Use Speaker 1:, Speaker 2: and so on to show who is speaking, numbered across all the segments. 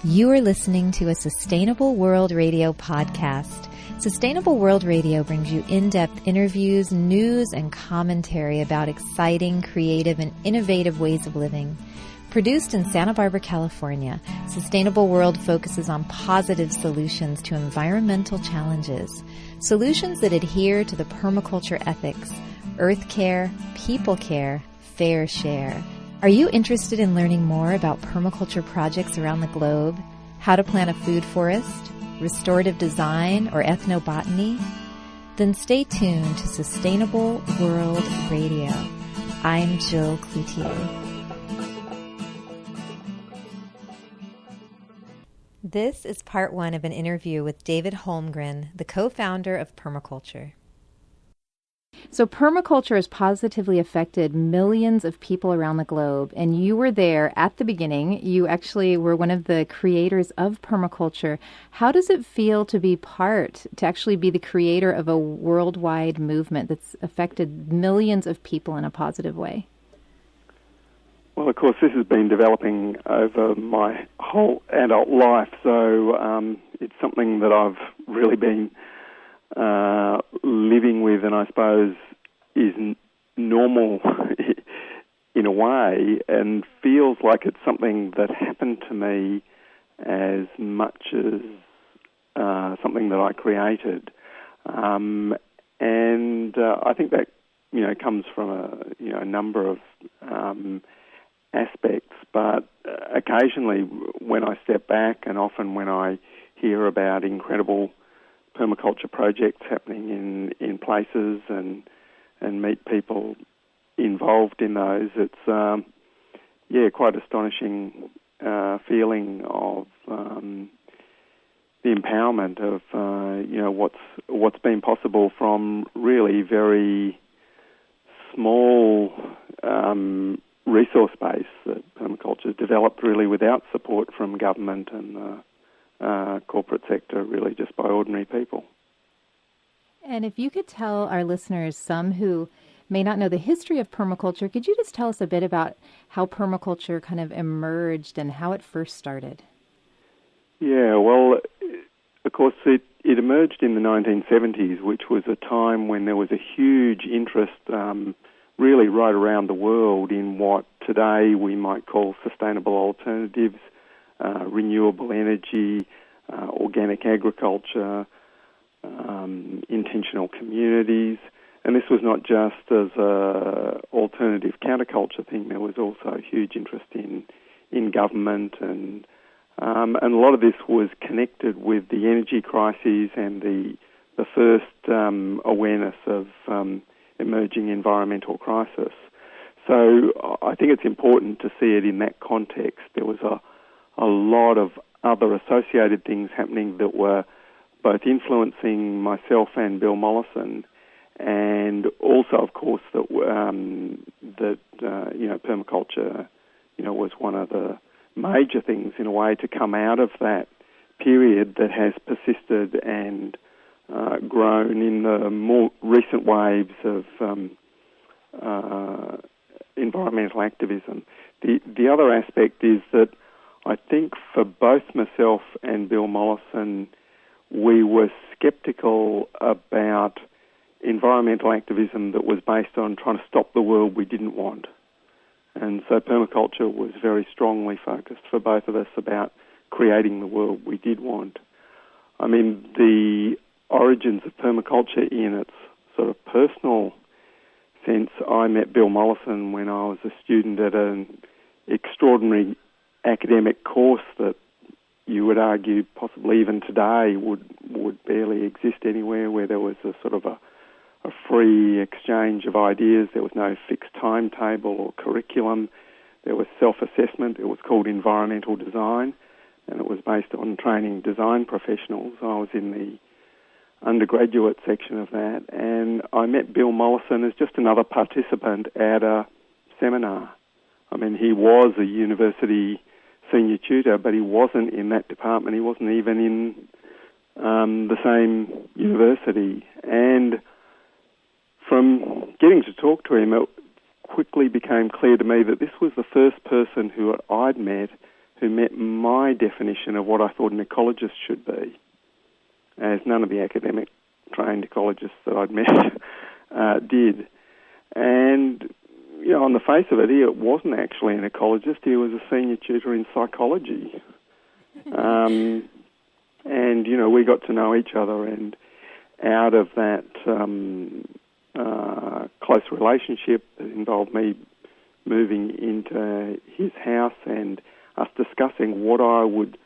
Speaker 1: You are listening to a Sustainable World Radio podcast. Sustainable World Radio brings you in-depth interviews, news, and commentary about exciting, creative, and innovative ways of living. Produced in Santa Barbara, California, Sustainable World focuses on positive solutions to environmental challenges, solutions that adhere to the permaculture ethics, earth care, people care, fair share. Are you interested in learning more about permaculture projects around the globe, how to plant a food forest, restorative design, or ethnobotany? Then stay tuned to Sustainable World Radio. I'm Jill Cloutier. This is part one of an interview with David Holmgren, the co-founder of Permaculture. So permaculture has positively affected millions of people around the globe, and you were there at the beginning. You actually were one of the creators of permaculture. How does it feel to actually be the creator of a worldwide movement that's affected millions of people in a positive way?
Speaker 2: Well, of course, this has been developing over my whole adult life, so it's something that I've really been living with, and I suppose is normal in a way, and feels like it's something that happened to me as much as something that I created. And I think that comes from a number of aspects, but occasionally when I step back, and often when I hear about incredible permaculture projects happening in places and meet people involved in those, it's quite astonishing feeling of the empowerment of what's been possible from really very small resource base that permaculture has developed really without support from government and the corporate sector, really just by ordinary people.
Speaker 1: And if you could tell our listeners, some who may not know the history of permaculture, could you just tell us a bit about how permaculture kind of emerged and how it first started? Yeah,
Speaker 2: well, of course, it emerged in the 1970s, which was a time when there was a huge interest really right around the world in what today we might call sustainable alternatives, renewable energy, organic agriculture, intentional communities. And this was not just as a alternative counterculture thing. There was also a huge interest in government, and a lot of this was connected with the energy crises and the first awareness of emerging environmental crisis. So I think it's important to see it in that context. There was a lot of other associated things happening that were both influencing myself and Bill Mollison, and also, of course, that permaculture, was one of the major things in a way to come out of that period that has persisted and grown in the more recent waves of environmental activism. The other aspect is that I think for both myself and Bill Mollison, we were sceptical about environmental activism that was based on trying to stop the world we didn't want. And so permaculture was very strongly focused for both of us about creating the world we did want. I mean, the origins of permaculture in its sort of personal sense, I met Bill Mollison when I was a student at an extraordinary academic course that you would argue possibly even today would barely exist anywhere, where there was a sort of a free exchange of ideas. There was no fixed timetable or curriculum. There was self-assessment. It was called environmental design, and it was based on training design professionals. I was in the undergraduate section of that, and I met Bill Mollison as just another participant at a seminar. I mean, he was a university senior tutor, but he wasn't in that department. He wasn't even in the same university. And from getting to talk to him, it quickly became clear to me that this was the first person who I'd met who met my definition of what I thought an ecologist should be, as none of the academic trained ecologists that I'd met did. And, on the face of it, he wasn't actually an ecologist. He was a senior tutor in psychology. And, we got to know each other, and out of that close relationship that involved me moving into his house and us discussing what I would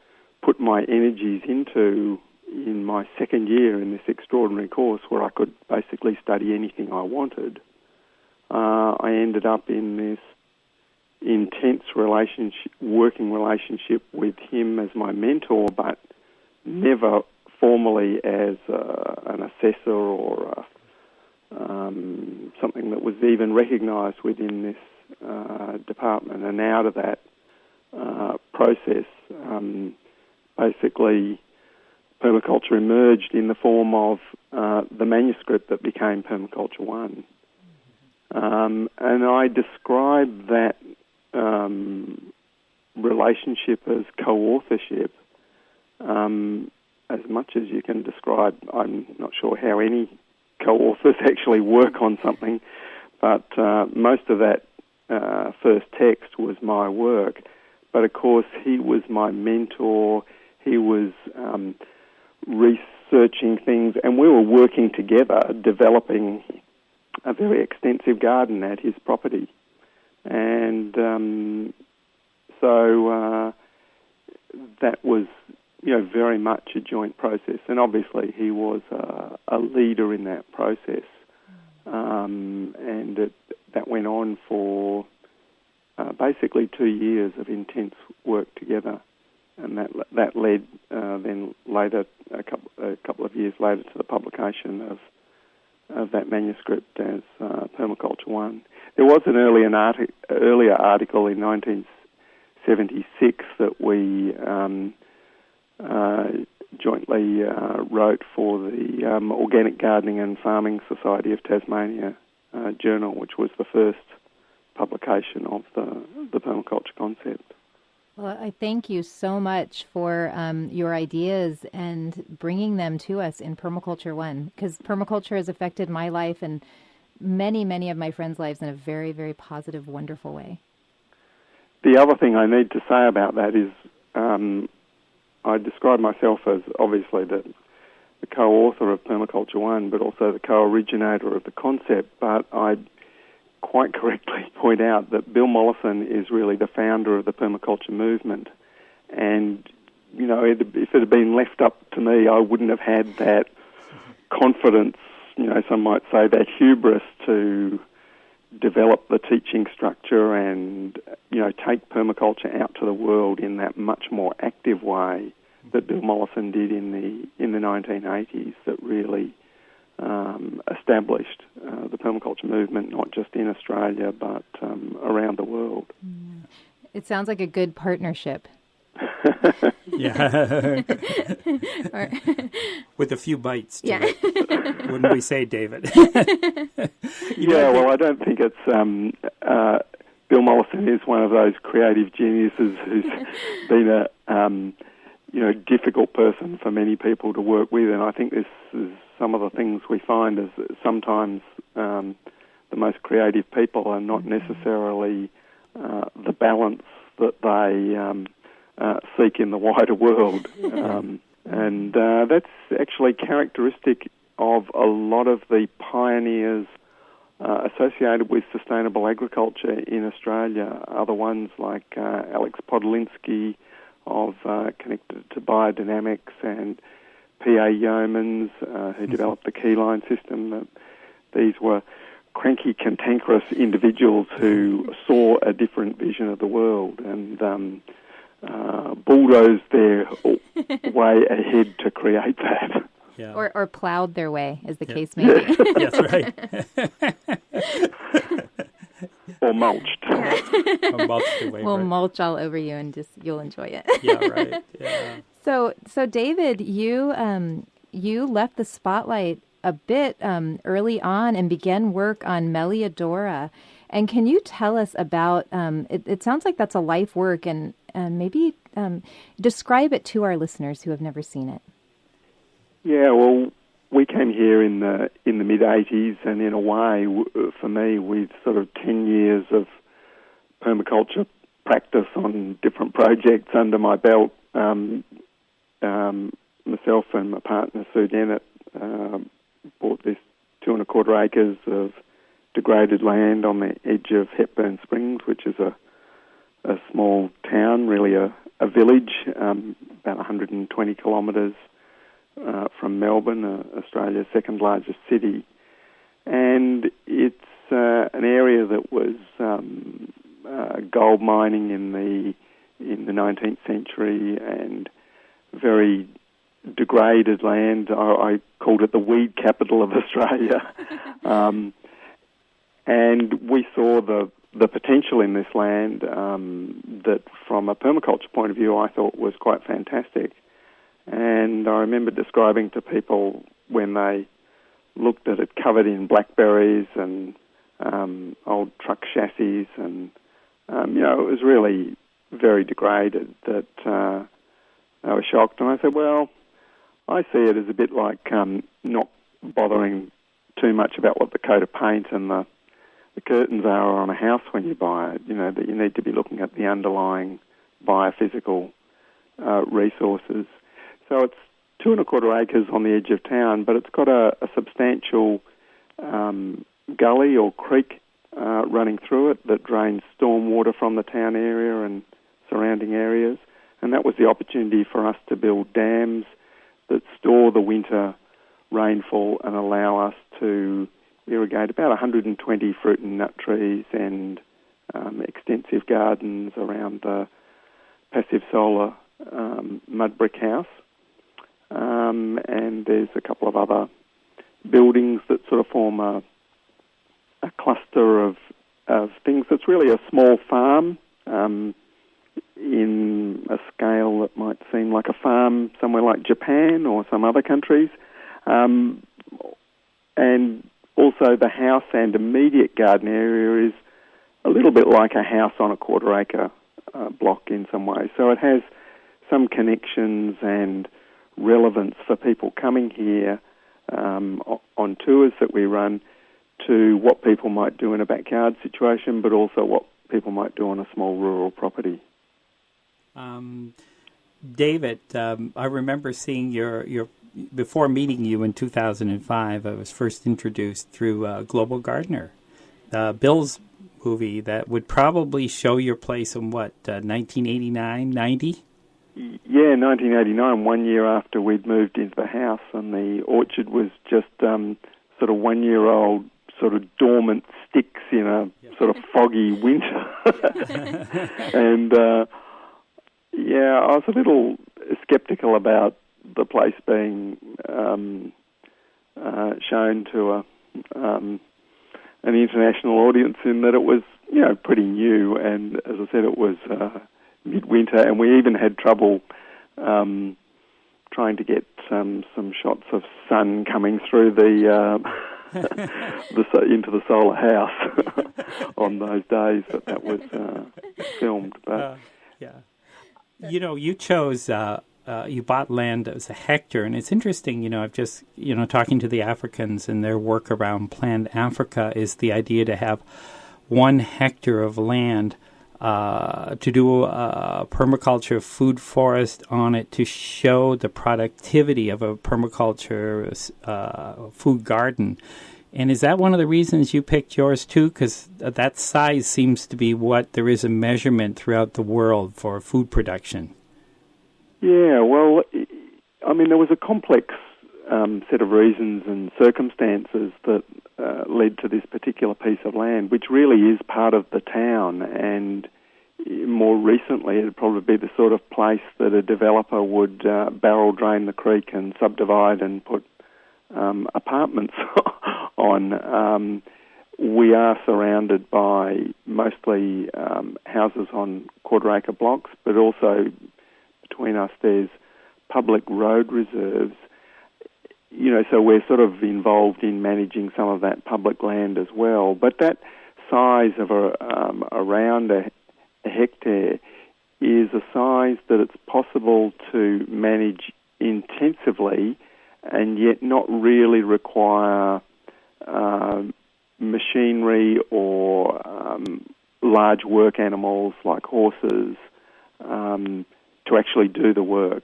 Speaker 2: put my energies into in my second year in this extraordinary course where I could basically study anything I wanted, I ended up in this intense working relationship with him as my mentor, but never formally as an assessor or something that was even recognised within this department. And out of that process, basically, permaculture emerged in the form of the manuscript that became Permaculture One. And I describe that relationship as co-authorship as much as you can describe. I'm not sure how any co-authors actually work on something, but most of that first text was my work. But of course, he was my mentor. He was researching things, and we were working together, developing a very extensive garden at his property. And so that was, very much a joint process. And obviously he was a leader in that process. And that went on for basically 2 years of intense work together. And that led then later, a couple of years later, to the publication of that manuscript as Permaculture One. There was an earlier article in 1976 that we jointly wrote for the Organic Gardening and Farming Society of Tasmania journal, which was the first publication of the permaculture concept.
Speaker 1: Well, I thank you so much for your ideas and bringing them to us in Permaculture One, because permaculture has affected my life and many, many of my friends' lives in a very, very positive, wonderful way.
Speaker 2: The other thing I need to say about that is I describe myself as obviously the co-author of Permaculture One, but also the co-originator of the concept, but I quite correctly point out that Bill Mollison is really the founder of the permaculture movement. And, if it had been left up to me, I wouldn't have had that confidence, some might say that hubris to develop the teaching structure and, take permaculture out to the world in that much more active way that Bill Mollison did in the 1980s, that really established the permaculture movement, not just in Australia, but around the world.
Speaker 1: It sounds like a good partnership.
Speaker 3: Yeah. With a few bites to it, wouldn't we say, David?
Speaker 2: Well, I don't think it's... Bill Mollison is one of those creative geniuses who's been a difficult person for many people to work with, and I think this is some of the things we find is that sometimes the most creative people are not necessarily the balance that they seek in the wider world. And that's actually characteristic of a lot of the pioneers associated with sustainable agriculture in Australia. Other ones like Alex Podolinsky connected to biodynamics, and P.A. Yeomans, who developed the keyline system. These were cranky, cantankerous individuals who saw a different vision of the world and bulldozed their way ahead to create that.
Speaker 1: Yeah. Or plowed their way, as the case may be.
Speaker 3: Yes, right.
Speaker 2: Or mulched.
Speaker 3: Or mulched away,
Speaker 1: we'll mulch all over you, and you'll enjoy it.
Speaker 3: Yeah, right. Yeah.
Speaker 1: So David, you left the spotlight a bit early on and began work on Melliodora. And can you tell us about? It sounds like that's a life work, and maybe describe it to our listeners who have never seen it.
Speaker 2: Yeah, well, we came here in the mid-'80s, and in a way, for me, with sort of 10 years of permaculture practice on different projects under my belt, myself and my partner, Sue Dennett, bought this 2.25 acres of degraded land on the edge of Hepburn Springs, which is a small town, really a village, about 120 kilometres from Melbourne, Australia's second largest city. And it's an area that was gold mining in the 19th century, and very degraded land. I called it the weed capital of Australia. And we saw the potential in this land that, from a permaculture point of view, I thought was quite fantastic. And I remember describing to people when they looked at it covered in blackberries and old truck chassis, and it was really very degraded, that I was shocked. And I said, well, I see it as a bit like not bothering too much about what the coat of paint and the curtains are on a house when you buy it, that you need to be looking at the underlying biophysical resources. So it's 2.25 acres on the edge of town, but it's got a substantial gully or creek running through it that drains stormwater from the town area and surrounding areas. And that was the opportunity for us to build dams that store the winter rainfall and allow us to irrigate about 120 fruit and nut trees and extensive gardens around the passive solar mud brick house. And there's a couple of other buildings that sort of form a cluster of things. It's really a small farm in a scale that might seem like a farm somewhere like Japan or some other countries. And also the house and immediate garden area is a little bit like a house on a 1/4 acre block in some ways. So it has some connections and relevance for people coming here on tours that we run to what people might do in a backyard situation, but also what people might do on a small rural property.
Speaker 3: David, I remember seeing your before meeting you in 2005. I was first introduced through Global Gardener, Bill's movie that would probably show your place in 1989, 90?
Speaker 2: Yeah, 1989, 1 year after we'd moved into the house, and the orchard was just sort of 1 year old, sort of dormant sticks in a sort of foggy winter. And I was a little skeptical about the place being shown to an international audience, in that it was, pretty new, and as I said, it was midwinter, and we even had trouble trying to get some shots of sun coming through the into the solar house on those days that was filmed. But
Speaker 3: you chose. You bought land as a hectare, and it's interesting, I've just, talking to the Africans and their work around Planned Africa is the idea to have 1 hectare of land to do a permaculture food forest on it to show the productivity of a permaculture food garden. And is that one of the reasons you picked yours too? Because that size seems to be what there is a measurement throughout the world for food production.
Speaker 2: Yeah, well, I mean, there was a complex set of reasons and circumstances that led to this particular piece of land, which really is part of the town. And more recently, it'd probably be the sort of place that a developer would barrel drain the creek and subdivide and put apartments on. We are surrounded by mostly houses on 1/4 acre blocks, but also between us there's public road reserves. So we're sort of involved in managing some of that public land as well. But that size of around a hectare is a size that it's possible to manage intensively and yet not really require machinery or large work animals like horses to actually do the work.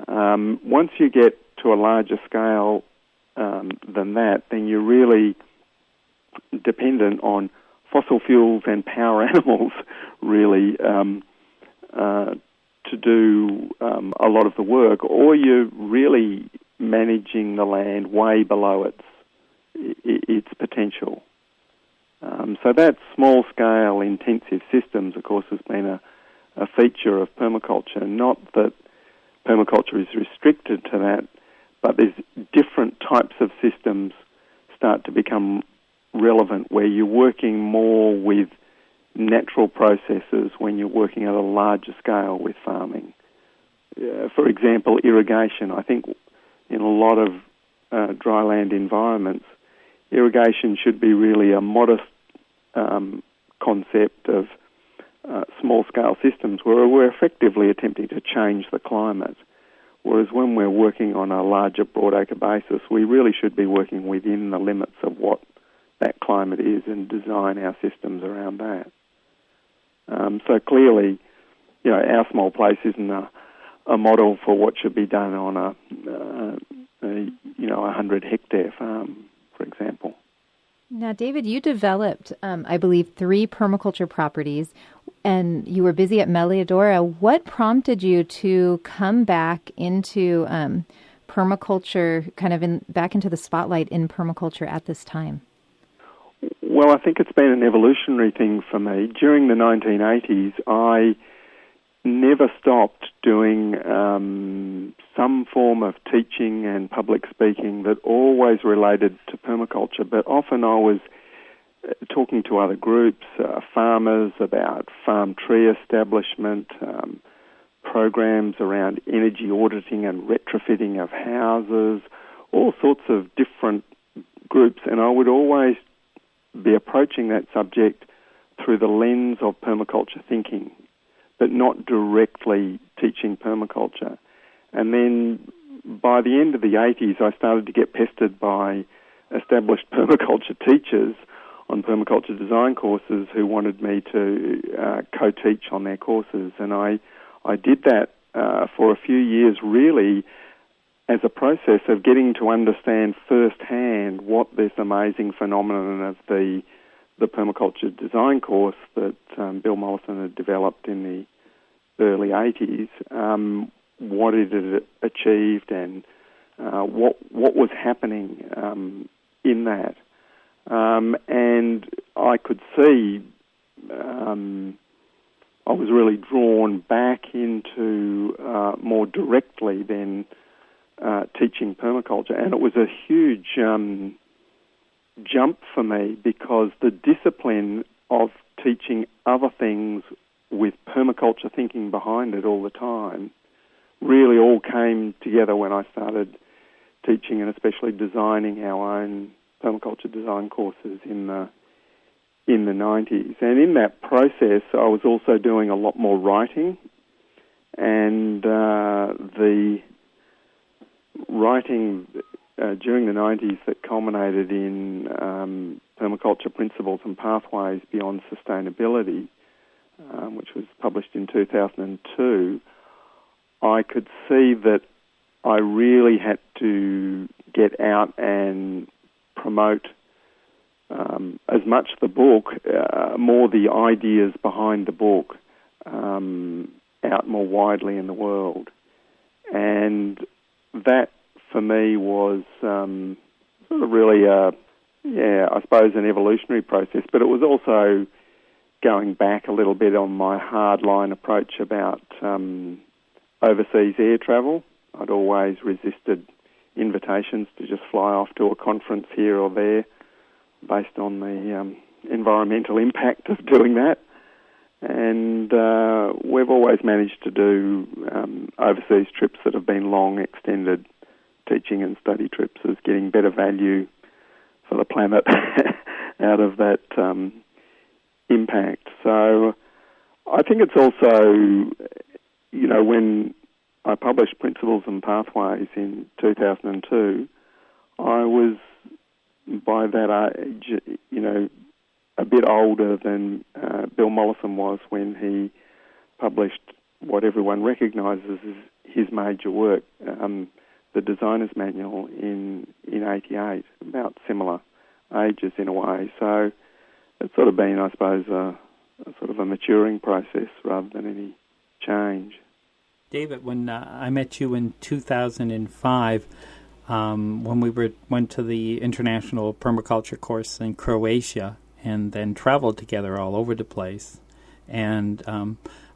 Speaker 2: Once you get to a larger scale than that, then you're really dependent on fossil fuels and power animals, really, to do a lot of the work, or you're really managing the land way below its potential. So that small-scale intensive systems, of course, has been a feature of permaculture. Not that permaculture is restricted to that, but there's different types of systems start to become relevant where you're working more with natural processes when you're working at a larger scale with farming. For example, irrigation. I think in a lot of dryland environments, irrigation should be really a modest concept of small-scale systems where we're effectively attempting to change the climate. Whereas when we're working on a larger broadacre basis, we really should be working within the limits of what that climate is and design our systems around that. So clearly, our small place isn't a model for what should be done on a 100-hectare farm, for example.
Speaker 1: Now, David, you developed, I believe, 3 permaculture properties, and you were busy at Melliodora. What prompted you to come back into permaculture, back into the spotlight in permaculture at this time?
Speaker 2: Well, I think it's been an evolutionary thing for me. During the 1980s, I never stopped doing some form of teaching and public speaking that always related to permaculture, but often I was talking to other groups, farmers, about farm tree establishment, programs around energy auditing and retrofitting of houses, all sorts of different groups, and I would always be approaching that subject through the lens of permaculture thinking, but not directly teaching permaculture. And then by the end of the 80s, I started to get pestered by established permaculture teachers on permaculture design courses who wanted me to co-teach on their courses. And I did that for a few years, really, as a process of getting to understand firsthand what this amazing phenomenon of the permaculture design course that Bill Mollison had developed in the early 80s, what it had achieved and what was happening in that. And I could see I was really drawn back into more directly than teaching permaculture, and it was a huge jump for me because the discipline of teaching other things with permaculture thinking behind it all the time really all came together when I started teaching and especially designing our own permaculture design courses in the 90s. And in that process, I was also doing a lot more writing, and the writing during the 90s that culminated in Permaculture Principles and Pathways Beyond Sustainability, which was published in 2002, I could see that I really had to get out and promote as much the book, more the ideas behind the book, out more widely in the world. And that, for me, was sort of really, I suppose, an evolutionary process, but it was also going back a little bit on my hardline approach about overseas air travel. I'd always resisted invitations to just fly off to a conference here or there based on the environmental impact of doing that. And we've always managed to do overseas trips that have been long, extended teaching and study trips as getting better value for the planet out of that impact. So I think it's also, when I published Principles and Pathways in 2002, I was, by that age, a bit older than Bill Mollison was when he published what everyone recognises as his major work, the Designer's Manual in 88, about similar ages in a way. So it's sort of been, I suppose, a sort of a maturing process rather than any change.
Speaker 3: David, when I met you in 2005, when we went to the International Permaculture course in Croatia and then traveled together all over the place, and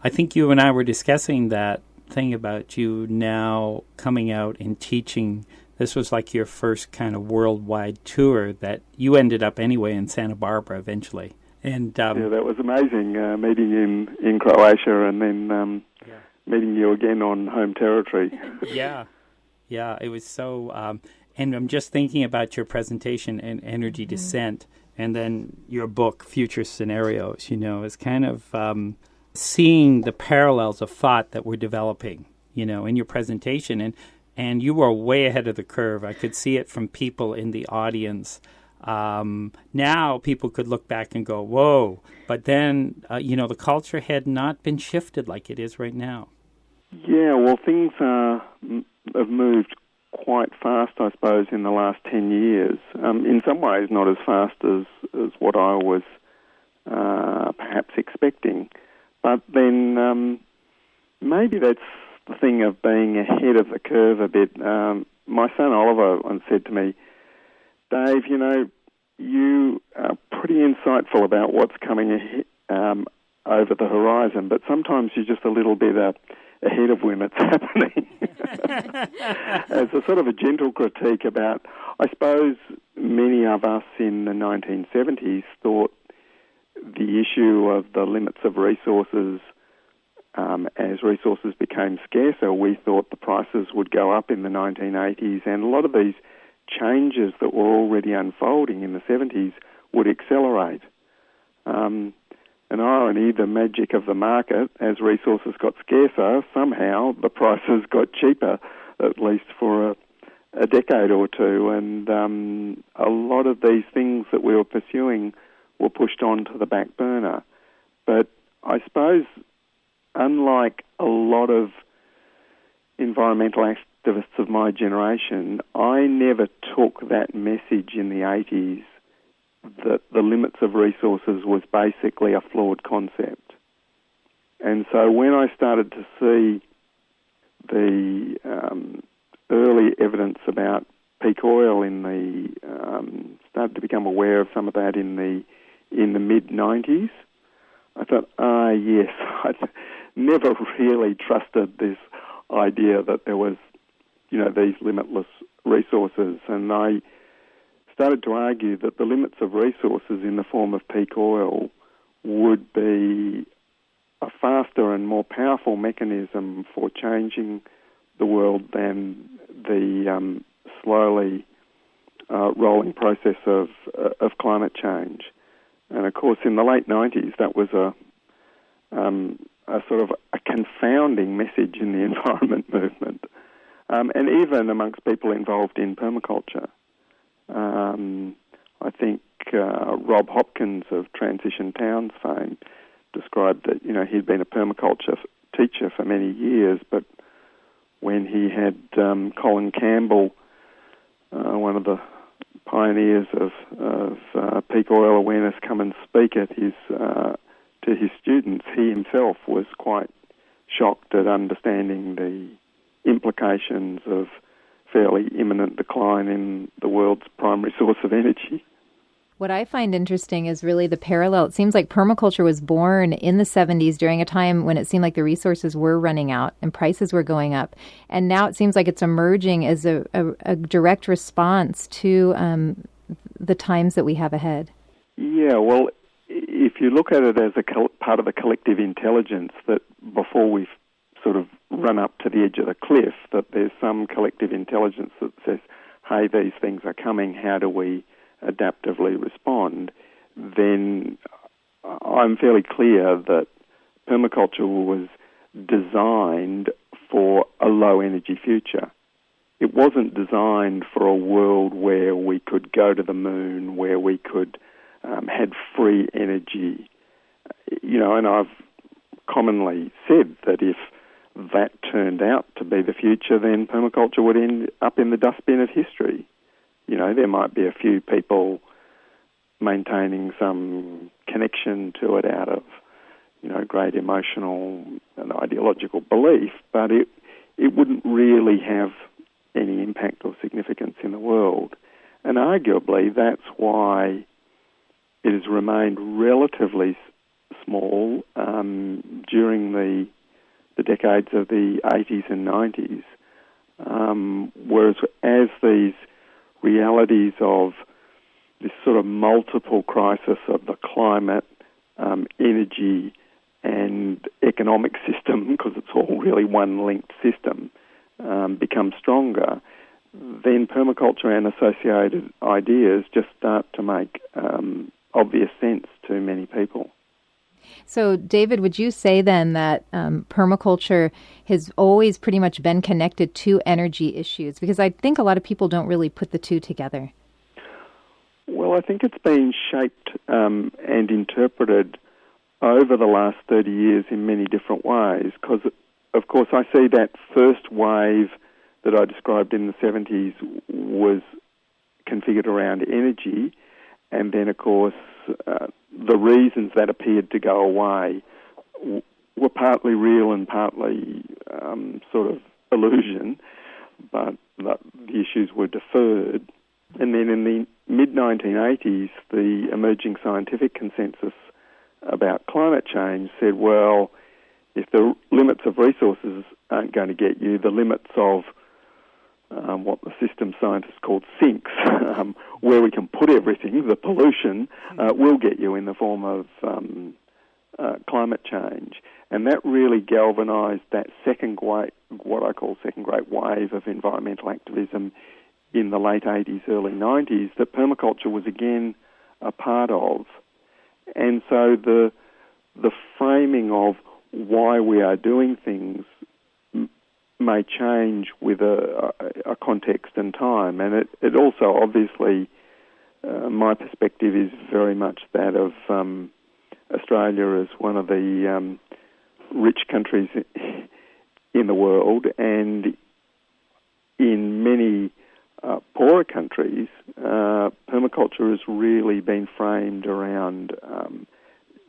Speaker 3: I think you and I were discussing that thing about you now coming out and teaching. This was like your first kind of worldwide tour that you ended up anyway in Santa Barbara eventually. And
Speaker 2: that was amazing, meeting in Croatia and then meeting you again on home territory.
Speaker 3: Yeah, it was so... and I'm just thinking about your presentation in Energy Descent and then your book, Future Scenarios, is kind of seeing the parallels of thought that we're developing, in your presentation. And you were way ahead of the curve. I could see it from people in the audience. Now people could look back and go, whoa. But then, the culture had not been shifted like it is right now.
Speaker 2: Yeah, well, things have moved quite fast, I suppose, in the last 10 years. In some ways, not as fast as what I was perhaps expecting. But then maybe that's the thing of being ahead of the curve a bit. My son Oliver once said to me, Dave, you are pretty insightful about what's coming over the horizon, but sometimes you're just a little bit ahead of when it's happening. As a sort of a gentle critique about, I suppose, many of us in the 1970s thought the issue of the limits of resources, as resources became scarcer, we thought the prices would go up in the 1980s, and a lot of these changes that were already unfolding in the 70s would accelerate. An irony, the magic of the market, as resources got scarcer, somehow the prices got cheaper, at least for a decade or two, and a lot of these things that we were pursuing were pushed onto the back burner. But I suppose, unlike a lot of environmental activists of my generation, I never took that message in the 80s that the limits of resources was basically a flawed concept. And so when I started to see the early evidence about peak oil started to become aware of some of that in the mid-90s, I thought, yes, I'd never really trusted this idea that there was, these limitless resources. And I started to argue that the limits of resources in the form of peak oil would be a faster and more powerful mechanism for changing the world than the slowly rolling process of climate change. And of course, in the late 90s, that was a sort of a confounding message in the environment movement, and even amongst people involved in permaculture. I think Rob Hopkins of Transition Towns fame described that, he'd been a permaculture teacher for many years, but when he had Colin Campbell, one of the pioneers of peak oil awareness, come and speak at to his students, he himself was quite shocked at understanding the implications of fairly imminent decline in the world's primary source of energy.
Speaker 1: What I find interesting is really the parallel. It seems like permaculture was born in the 70s during a time when it seemed like the resources were running out and prices were going up. And now it seems like it's emerging as a direct response to the times that we have ahead.
Speaker 2: Yeah, well, if you look at it as part of a collective intelligence, that before we've sort of run up to the edge of the cliff, that there's some collective intelligence that says, hey, these things are coming, how do we adaptively respond, then I'm fairly clear that permaculture was designed for a low-energy future. It wasn't designed for a world where we could go to the moon, where we could had free energy. And I've commonly said that if that turned out to be the future, then permaculture would end up in the dustbin of history. There might be a few people maintaining some connection to it out of, great emotional and ideological belief, but it wouldn't really have any impact or significance in the world. And arguably that's why it has remained relatively small during the decades of the 80s and 90s, whereas as these realities of this sort of multiple crisis of the climate, energy, and economic system, because it's all really one linked system, become stronger, then permaculture and associated ideas just start to make obvious sense to many people.
Speaker 1: So, David, would you say then that permaculture has always pretty much been connected to energy issues? Because I think a lot of people don't really put the two together.
Speaker 2: Well, I think it's been shaped and interpreted over the last 30 years in many different ways, because, of course, I see that first wave that I described in the 70s was configured around energy, and then, of course, the reasons that appeared to go away were partly real and partly sort of illusion, but the issues were deferred. And then in the mid-1980s, the emerging scientific consensus about climate change said, well, if the limits of resources aren't going to get you, the limits of what the system scientists called sinks, where we can put everything, the pollution, will get you in the form of climate change. And that really galvanised that second wave, what I call second great wave of environmental activism in the late 80s, early 90s, that permaculture was again a part of. And so the framing of why we are doing things may change with a context and time. And it also, obviously, my perspective is very much that of Australia as one of the rich countries in the world, and in many poorer countries, permaculture has really been framed around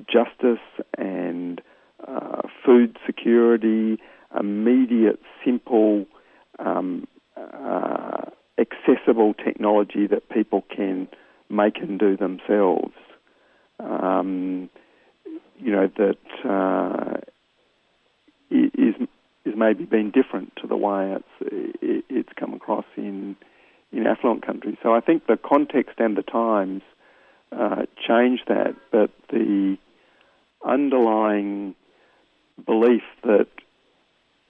Speaker 2: justice and food security, immediate, simple, accessible technology that people can make and do themselves. That is maybe been different to the way it's come across in affluent countries. So I think the context and the times change that, but the underlying belief that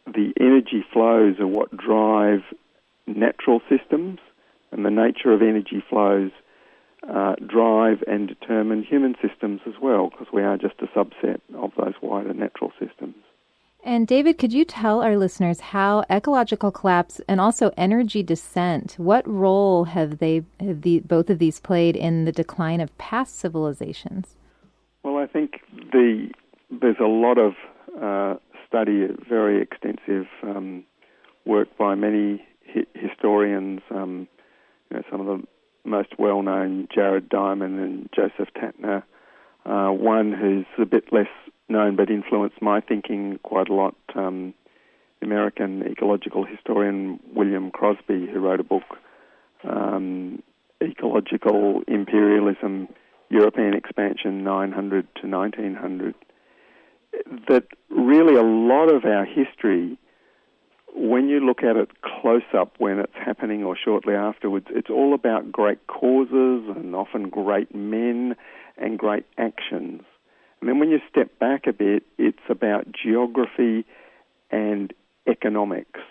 Speaker 2: the energy flows are what drive natural systems, and the nature of energy flows drive and determine human systems as well, because we are just a subset of those wider natural systems.
Speaker 1: And David, could you tell our listeners how ecological collapse and also energy descent, what role have both of these played in the decline of past civilizations?
Speaker 2: Well, I think there's a lot of study, very extensive work by many historians, some of the most well-known, Jared Diamond and Joseph Tatner. One who's a bit less known but influenced my thinking quite a lot, the American ecological historian William Crosby, who wrote a book, Ecological Imperialism, European Expansion 900 to 1900, that really a lot of our history, when you look at it close up when it's happening or shortly afterwards, it's all about great causes and often great men and great actions. And then when you step back a bit, it's about geography and economics.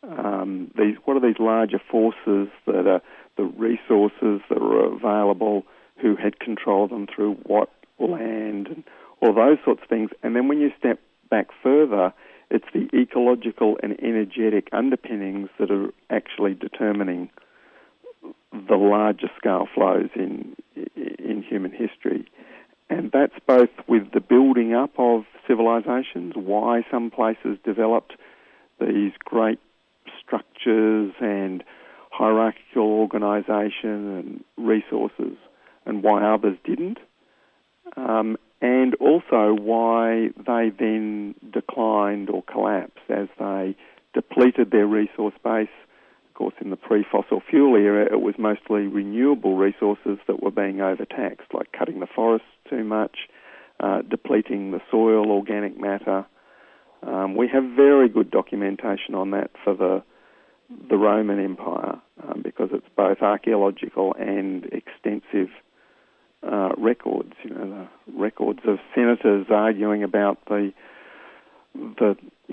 Speaker 2: What are these larger forces that are the resources that are available, who had control of them through what land, and all those sorts of things. And then when you step back further, it's the ecological and energetic underpinnings that are actually determining the larger scale flows in human history. And that's both with the building up of civilizations, why some places developed these great structures and hierarchical organisation and resources, and why others didn't, and also why they then declined or collapsed as they depleted their resource base. Of course, in the pre-fossil fuel era, it was mostly renewable resources that were being overtaxed, like cutting the forests too much, depleting the soil, organic matter. We have very good documentation on that for the Roman Empire, because it's both archaeological and extensive records. The records of senators arguing about the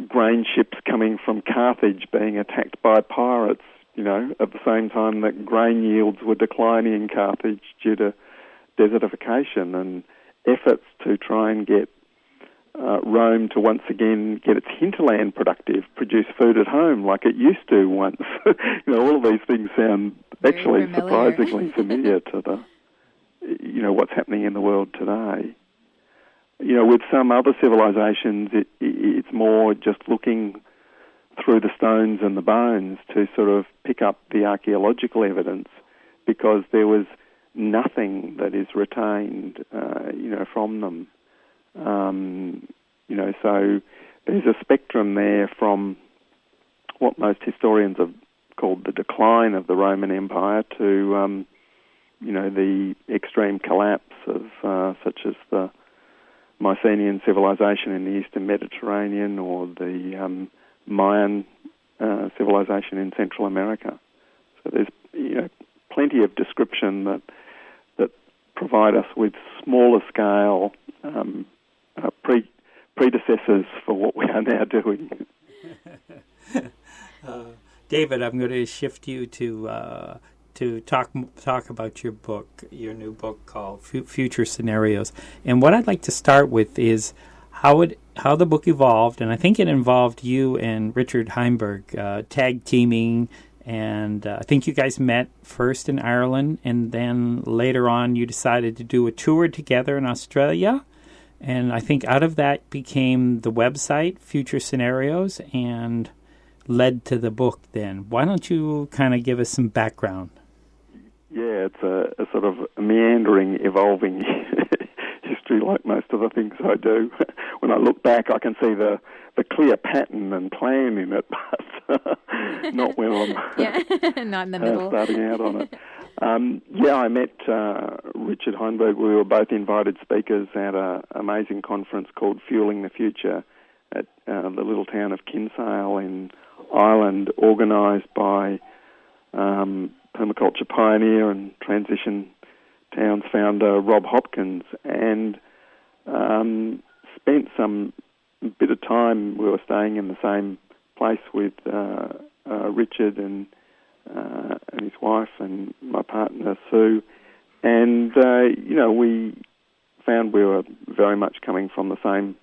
Speaker 2: grain ships coming from Carthage being attacked by pirates, at the same time that grain yields were declining in Carthage due to desertification, and efforts to try and get Rome to once again get its hinterland productive, produce food at home like it used to once. All of these things sound actually surprisingly familiar to what's happening in the world today. With some other civilizations, it's more just looking through the stones and the bones to sort of pick up the archaeological evidence, because there was nothing that is retained, from them. So there's a spectrum there from what most historians have called the decline of the Roman Empire to, the extreme collapse of such as the Mycenaean civilization in the Eastern Mediterranean, or the Mayan civilization in Central America. So there's, plenty of description that provide us with smaller scale predecessors for what we are now doing.
Speaker 3: David, I'm going to shift you to talk about your book, your new book called Future Scenarios. And what I'd like to start with is how the book evolved, and I think it involved you and Richard Heimberg tag teaming. And I think you guys met first in Ireland, and then later on you decided to do a tour together in Australia. And I think out of that became the website, Future Scenarios, and led to the book then. Why don't you kind of give us some background?
Speaker 2: Yeah, it's a sort of meandering, evolving history like most of the things I do. When I look back, I can see the clear pattern and plan in it, but not when I'm
Speaker 1: not in the middle.
Speaker 2: Starting out on it. I met Richard Heimberg. We were both invited speakers at an amazing conference called Fueling the Future at the little town of Kinsale in Ireland, organised by permaculture pioneer and Transition Towns founder Rob Hopkins, and spent some bit of time. We were staying in the same place with Richard and his wife and my partner Sue, and we found we were very much coming from the same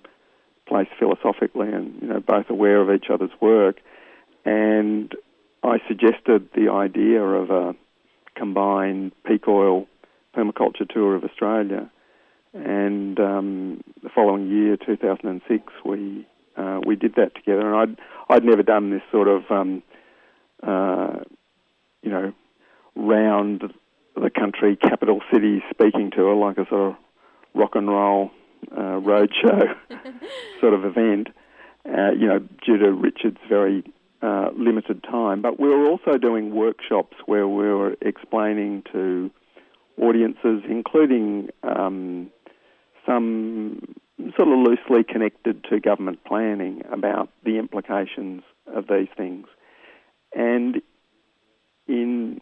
Speaker 2: place philosophically, and both aware of each other's work. And I suggested the idea of a combined peak oil permaculture tour of Australia, and the following year, 2006, we did that together. And I'd never done this sort of round the country, capital cities speaking tour, like a sort of rock and roll roadshow sort of event, due to Richard's very limited time. But we were also doing workshops where we were explaining to audiences, including some sort of loosely connected to government planning, about the implications of these things. And in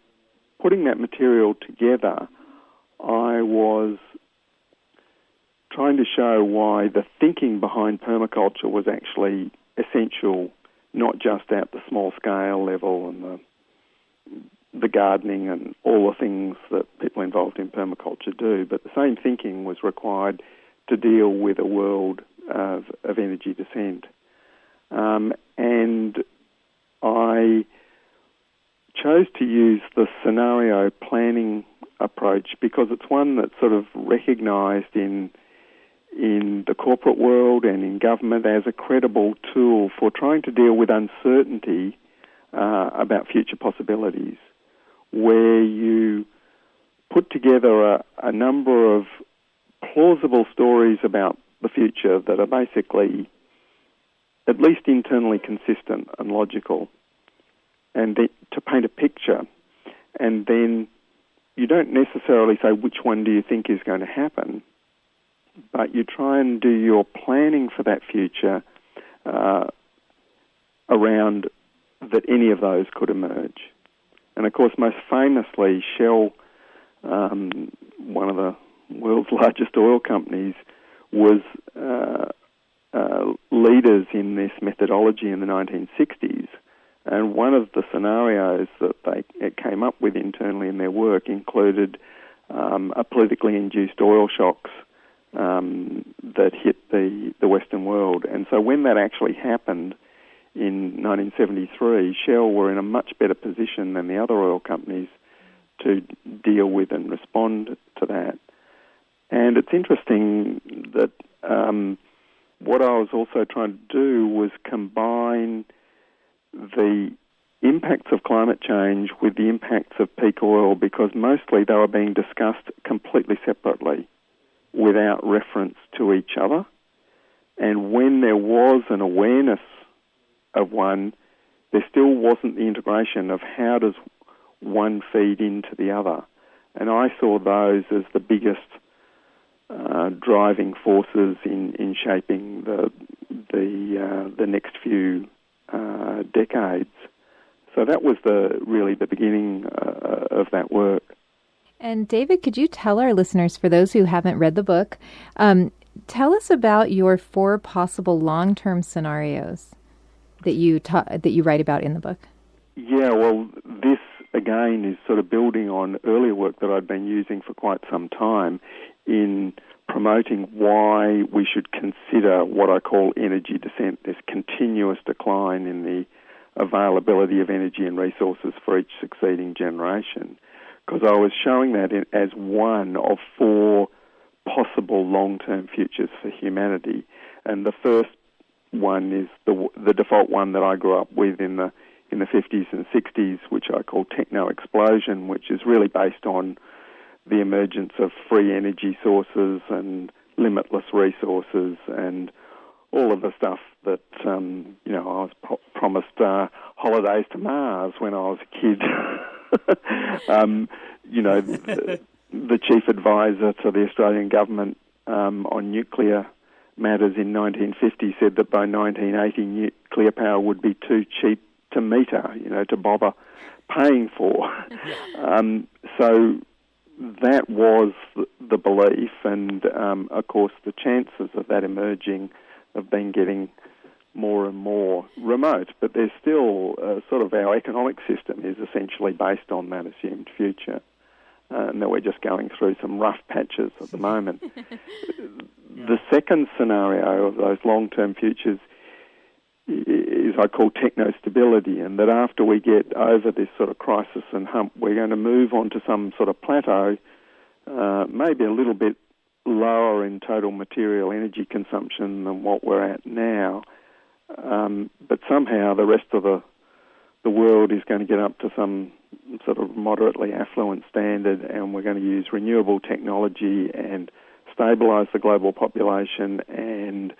Speaker 2: putting that material together, I was trying to show why the thinking behind permaculture was actually essential, not just at the small scale level and the gardening and all the things that people involved in permaculture do, but the same thinking was required to deal with a world of energy descent. And I chose to use the scenario planning approach because it's one that's sort of recognised in the corporate world and in government as a credible tool for trying to deal with uncertainty about future possibilities, where you put together a number of plausible stories about the future that are basically at least internally consistent and logical, and to paint a picture. And then you don't necessarily say which one do you think is going to happen, but you try and do your planning for that future around that any of those could emerge. And of course, most famously, Shell, one of the world's largest oil companies, was leaders in this methodology in the 1960s. And one of the scenarios that they came up with internally in their work included a politically induced oil shocks that hit the Western world. And so when that actually happened in 1973, Shell were in a much better position than the other oil companies to deal with and respond to that. And it's interesting that what I was also trying to do was combine the impacts of climate change with the impacts of peak oil, because mostly they were being discussed completely separately without reference to each other. And when there was an awareness of one, there still wasn't the integration of how does one feed into the other. And I saw those as the biggest driving forces in shaping the next few decades. So that was really the beginning of that work.
Speaker 1: And David, could you tell our listeners, for those who haven't read the book, tell us about your 4 possible long-term scenarios that you write about in the book? Yeah,
Speaker 2: well, this again is sort of building on earlier work that I'd been using for quite some time in promoting why we should consider what I call energy descent, this continuous decline in the availability of energy and resources for each succeeding generation. Because I was showing that as one of 4 possible long-term futures for humanity. And the first one is the default one that I grew up with in the 50s and 60s, which I call techno-explosion, which is really based on the emergence of free energy sources and limitless resources and all of the stuff that, I was promised holidays to Mars when I was a kid. The chief advisor to the Australian government on nuclear matters in 1950 said that by 1980 nuclear power would be too cheap to meter, to bother paying for. So that was the belief, and of course the chances of that emerging have been getting more and more remote, but there's still sort of our economic system is essentially based on that assumed future, and that we're just going through some rough patches at the moment. The second scenario of those long-term futures is I call techno-stability, and that after we get over this sort of crisis and hump, we're going to move on to some sort of plateau, maybe a little bit lower in total material energy consumption than what we're at now, but somehow the rest of the world is going to get up to some sort of moderately affluent standard, and we're going to use renewable technology and stabilise the global population and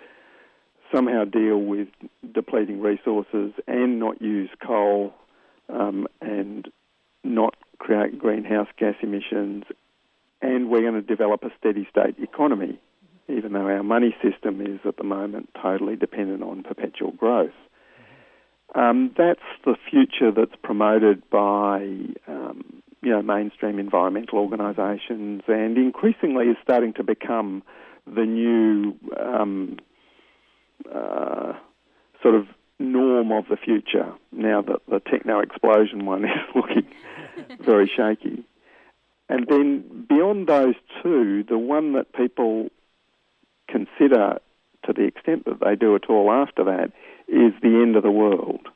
Speaker 2: somehow deal with depleting resources and not use coal and not create greenhouse gas emissions. And we're going to develop a steady state economy, even though our money system is at the moment totally dependent on perpetual growth. That's the future that's promoted by mainstream environmental organisations, and increasingly is starting to become the new sort of norm of the future, now that the techno-explosion one is looking very shaky. And then beyond those two, the one that people consider, to the extent that they do at all after that, is the end of the world.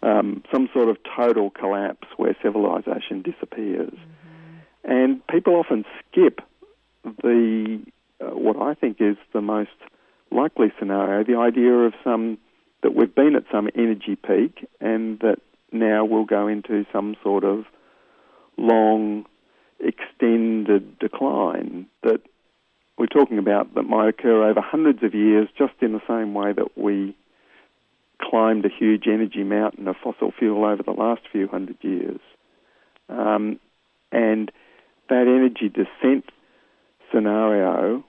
Speaker 2: Some sort of total collapse where civilization disappears. Mm-hmm. And people often skip the what I think is the most likely scenario, the idea of that we've been at some energy peak and that now we'll go into some sort of long, extended decline that we're talking about that might occur over hundreds of years, just in the same way that we climbed a huge energy mountain of fossil fuel over the last few hundred years. And that energy descent scenario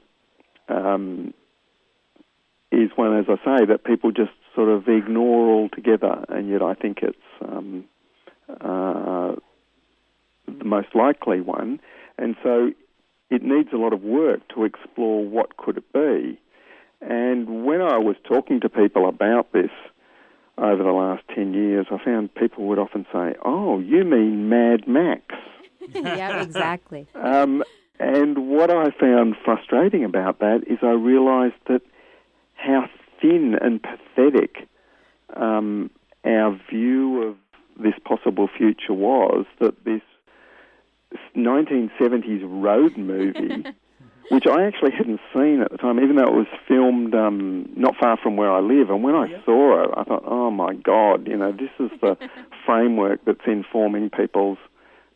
Speaker 2: is one, as I say, that people just sort of ignore altogether, and yet I think it's the most likely one. And so it needs a lot of work to explore what could it be. And when I was talking to people about this over the last 10 years, I found people would often say, "Oh, you mean Mad Max?"
Speaker 1: Yeah, exactly.
Speaker 2: And what I found frustrating about that is I realised that how thin and pathetic our view of this possible future was, that this 1970s road movie, which I actually hadn't seen at the time, even though it was filmed not far from where I live, and when I saw it, I thought, oh my God, this is the framework that's informing people's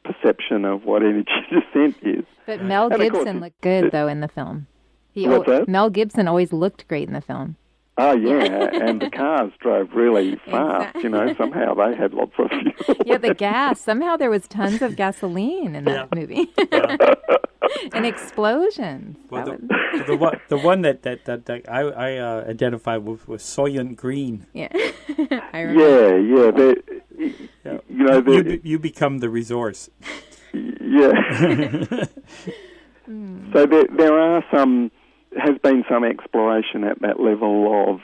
Speaker 2: perception of what energy descent is.
Speaker 1: But Mel Gibson looked good, though, in the film.
Speaker 2: What's that?
Speaker 1: Mel Gibson always looked great in the film.
Speaker 2: Oh, yeah, and the cars drove really fast,
Speaker 1: Exactly.
Speaker 2: Somehow they had lots of fuel.
Speaker 1: Yeah, the gas. Somehow there was tons of gasoline in that movie. And explosions.
Speaker 3: Well, the one that I identified with was Soylent Green.
Speaker 1: Yeah, I remember.
Speaker 3: You become the resource.
Speaker 2: Yeah. So there are has been some exploration at that level of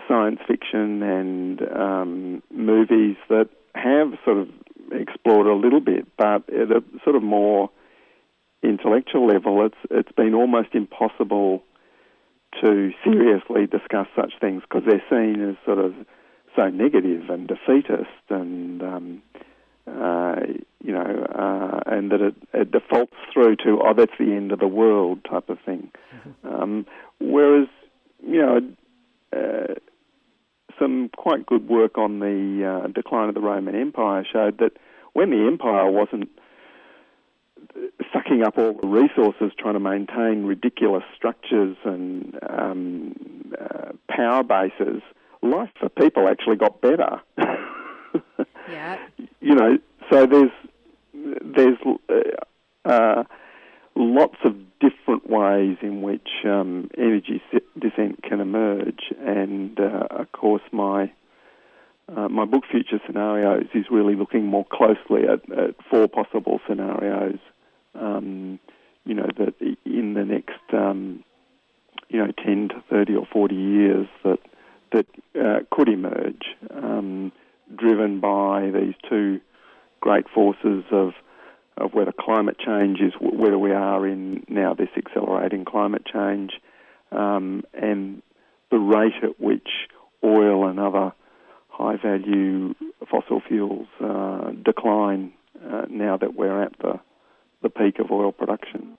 Speaker 2: science fiction and movies that have sort of explored a little bit, but at a sort of more intellectual level, it's been almost impossible to seriously discuss such things because they're seen as sort of so negative and defeatist and and that it defaults through to, that's the end of the world type of thing. Mm-hmm. Whereas, some quite good work on the decline of the Roman Empire showed that when the empire wasn't sucking up all the resources, trying to maintain ridiculous structures and power bases, life for people actually got better.
Speaker 1: Yeah.
Speaker 2: So there's lots of different ways in which energy descent can emerge, and of course my book Future Scenarios is really looking more closely at 4 possible scenarios. That in the next 10 to 30 or 40 years that could emerge, driven by these 2 great forces of whether climate change is, whether we are in now this accelerating climate change, and the rate at which oil and other high-value fossil fuels decline now that we're at the peak of oil production.